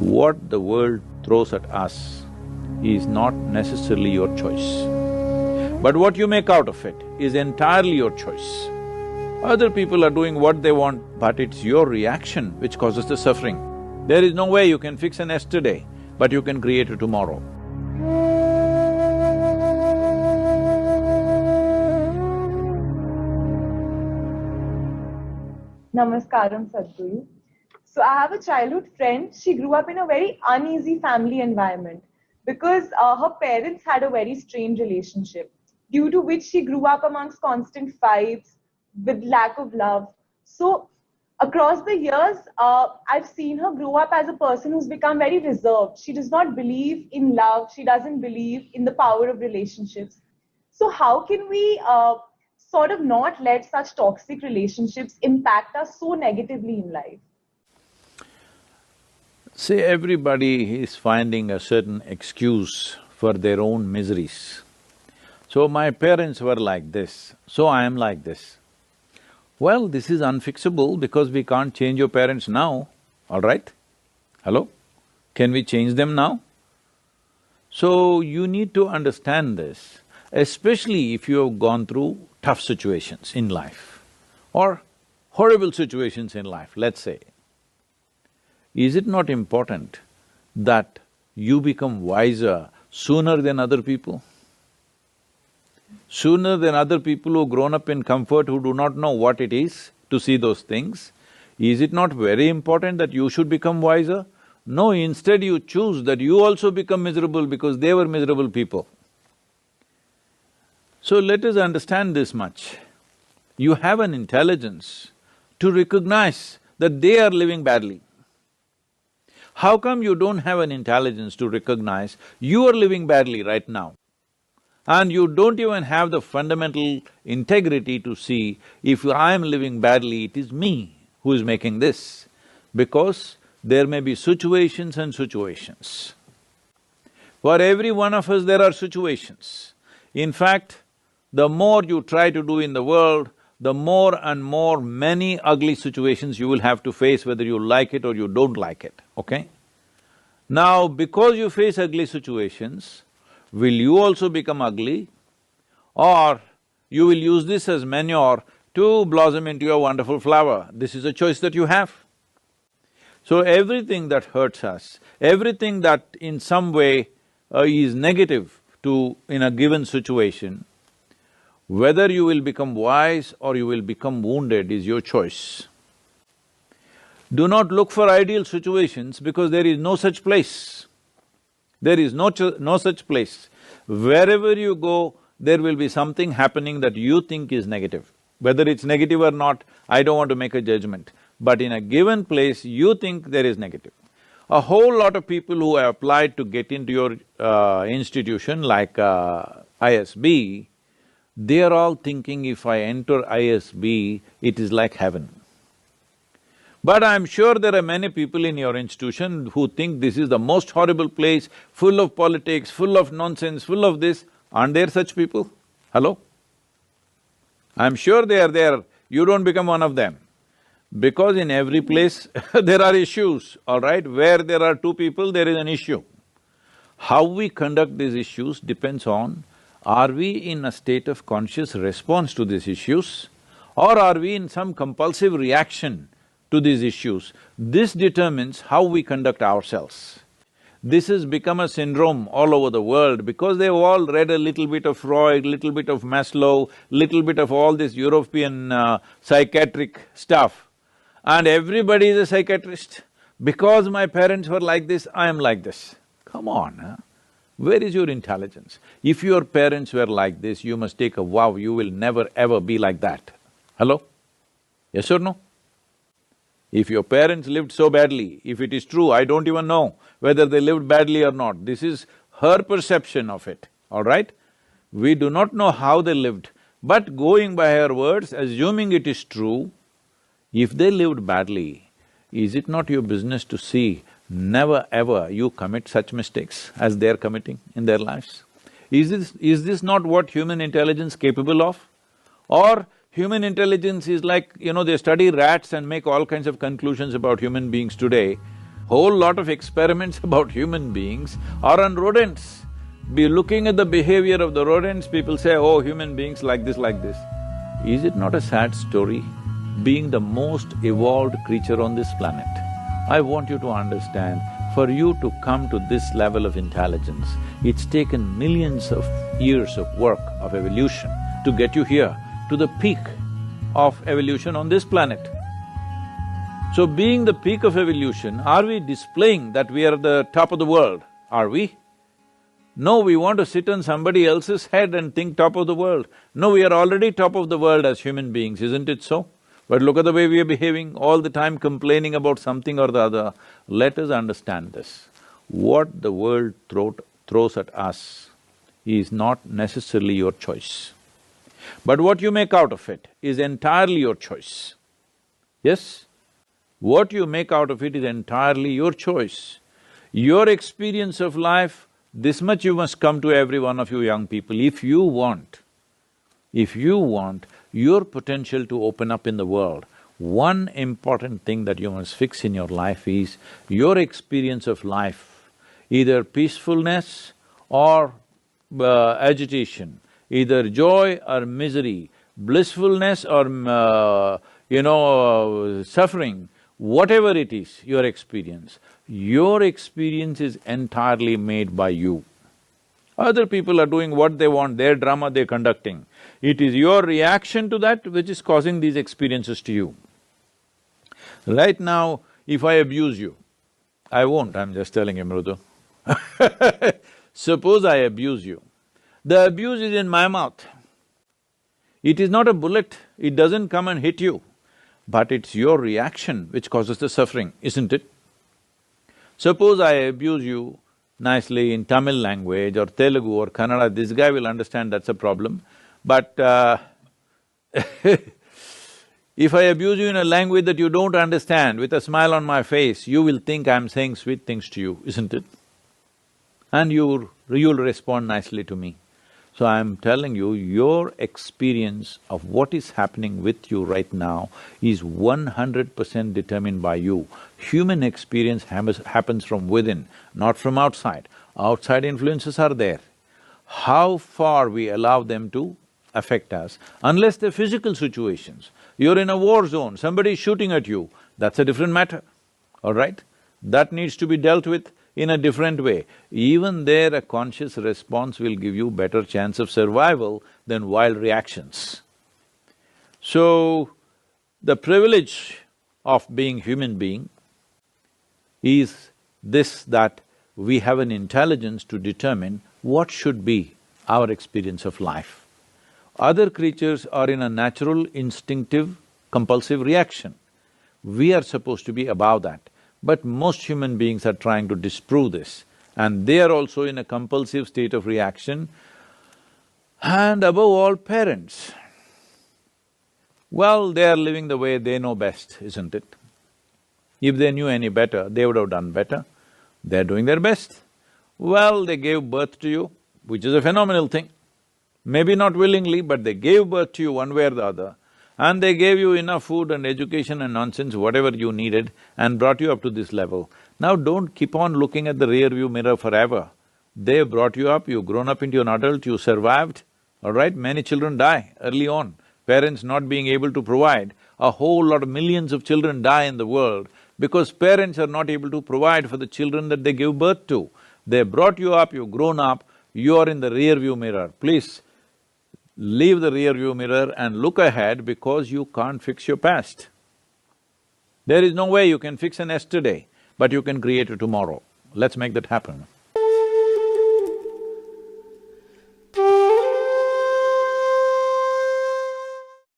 What the world throws at us is not necessarily your choice. But what you make out of it is entirely your choice. Other people are doing what they want, but it's your reaction which causes the suffering. There is no way you can fix an yesterday, but you can create a tomorrow. Namaskaram, Sadhguru. So I have a childhood friend. She grew up in a very uneasy family environment because her parents had a very strained relationship, due to which she grew up amongst constant fights, with lack of love. So across the years, I've seen her grow up as a person who's become very reserved. She does not believe in love. She doesn't believe in the power of relationships. So how can we sort of not let such toxic relationships impact us so negatively in life? See, everybody is finding a certain excuse for their own miseries. So my parents were like this, so I am like this. Well, this is unfixable because we can't change your parents now, all right? Hello? Can we change them now? So you need to understand this, especially if you have gone through tough situations in life or horrible situations in life, let's say. Is it not important that you become wiser sooner than other people? Sooner than other people who've grown up in comfort, who do not know what it is to see those things? Is it not very important that you should become wiser? No, instead you choose that you also become miserable because they were miserable people. So let us understand this much. You have an intelligence to recognize that they are living badly. How come you don't have an intelligence to recognize you are living badly right now? And you don't even have the fundamental integrity to see, if I am living badly, it is me who is making this. Because there may be situations and situations. For every one of us there are situations. In fact, the more you try to do in the world, the more and more many ugly situations you will have to face, whether you like it or you don't like it, okay? Now, because you face ugly situations, will you also become ugly? Or you will use this as manure to blossom into a wonderful flower? This is a choice that you have. So everything that hurts us, everything that in some way is negative in a given situation, whether you will become wise or you will become wounded is your choice. Do not look for ideal situations because there is no such place. There is no such place. Wherever you go, there will be something happening that you think is negative. Whether it's negative or not, I don't want to make a judgment. But in a given place, you think there is negative. A whole lot of people who have applied to get into your institution like ISB, they are all thinking, if I enter ISB, it is like heaven. But I'm sure there are many people in your institution who think this is the most horrible place, full of politics, full of nonsense, full of this. Aren't there such people? Hello? I'm sure they are there, you don't become one of them. Because in every place there are issues, all right? Where there are two people, there is an issue. How we conduct these issues depends on, are we in a state of conscious response to these issues, or are we in some compulsive reaction to these issues? This determines how we conduct ourselves. This has become a syndrome all over the world because they've all read a little bit of Freud, little bit of Maslow, little bit of all this European psychiatric stuff. And everybody is a psychiatrist. Because my parents were like this, I am like this. Come on, huh? Where is your intelligence? If your parents were like this, you must take a vow, you will never ever be like that. Hello? Yes or no? If your parents lived so badly, if it is true, I don't even know whether they lived badly or not. This is her perception of it, all right? We do not know how they lived, but going by her words, assuming it is true, if they lived badly, is it not your business to see never ever you commit such mistakes as they're committing in their lives? Is this not what human intelligence capable of? Or human intelligence is like, they study rats and make all kinds of conclusions about human beings today. Whole lot of experiments about human beings are on rodents. Be looking at the behavior of the rodents, people say, oh, human beings like this, like this. Is it not a sad story? Being the most evolved creature on this planet, I want you to understand, for you to come to this level of intelligence, it's taken millions of years of work, of evolution, to get you here, to the peak of evolution on this planet. So being the peak of evolution, are we displaying that we are the top of the world? Are we? No, we want to sit on somebody else's head and think top of the world. No, we are already top of the world as human beings, isn't it so? But look at the way we are behaving, all the time complaining about something or the other. Let us understand this. What the world throws at us is not necessarily your choice. But what you make out of it is entirely your choice. Yes? What you make out of it is entirely your choice. Your experience of life, this much you must come to every one of you young people, if you want your potential to open up in the world, one important thing that you must fix in your life is your experience of life, either peacefulness or agitation, either joy or misery, blissfulness or suffering, whatever it is, your experience is entirely made by you. Other people are doing what they want, their drama they're conducting. It is your reaction to that which is causing these experiences to you. Right now, if I abuse you, I won't, I'm just telling you, Mrudu. Suppose I abuse you, the abuse is in my mouth. It is not a bullet, it doesn't come and hit you, but it's your reaction which causes the suffering, isn't it? Suppose I abuse you nicely in Tamil language or Telugu or Kannada, this guy will understand that's a problem. But if I abuse you in a language that you don't understand, with a smile on my face, you will think I'm saying sweet things to you, isn't it? And you'll respond nicely to me. So I'm telling you, your experience of what is happening with you right now is 100% determined by you. Human experience happens from within, not from outside. Outside influences are there. How far we allow them to affect us, unless they're physical situations. You're in a war zone, somebody is shooting at you, that's a different matter, all right? That needs to be dealt with in a different way. Even there, a conscious response will give you better chance of survival than wild reactions. So, the privilege of being human being is this, that we have an intelligence to determine what should be our experience of life. Other creatures are in a natural, instinctive, compulsive reaction. We are supposed to be above that. But most human beings are trying to disprove this, and they are also in a compulsive state of reaction. And above all, parents. Well, they are living the way they know best, isn't it? If they knew any better, they would have done better. They're doing their best. Well, they gave birth to you, which is a phenomenal thing. Maybe not willingly, but they gave birth to you one way or the other. And they gave you enough food and education and nonsense, whatever you needed, and brought you up to this level. Now don't keep on looking at the rear view mirror forever. They brought you up, you've grown up into an adult, you survived, all right? Many children die early on. Parents not being able to provide, a whole lot of millions of children die in the world because parents are not able to provide for the children that they give birth to. They brought you up, you've grown up, you are in the rear view mirror. Please, leave the rear view mirror and look ahead because you can't fix your past. There is no way you can fix an yesterday, but you can create a tomorrow. Let's make that happen.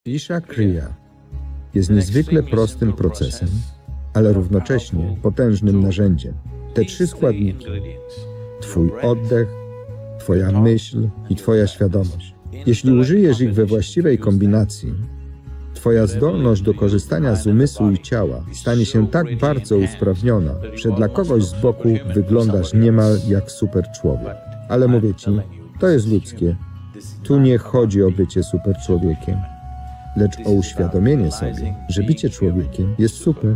Isha Krija jest niezwykle prostym procesem, ale równocześnie potężnym narzędziem. Te trzy składniki – twój oddech, twoja myśl i twoja świadomość. Jeśli użyjesz ich we właściwej kombinacji, twoja zdolność do korzystania z umysłu i ciała stanie się tak bardzo usprawniona, że dla kogoś z boku wyglądasz niemal jak super człowiek. Ale mówię ci, to jest ludzkie. Tu nie chodzi o bycie super człowiekiem, lecz o uświadomienie sobie, że bycie człowiekiem jest super.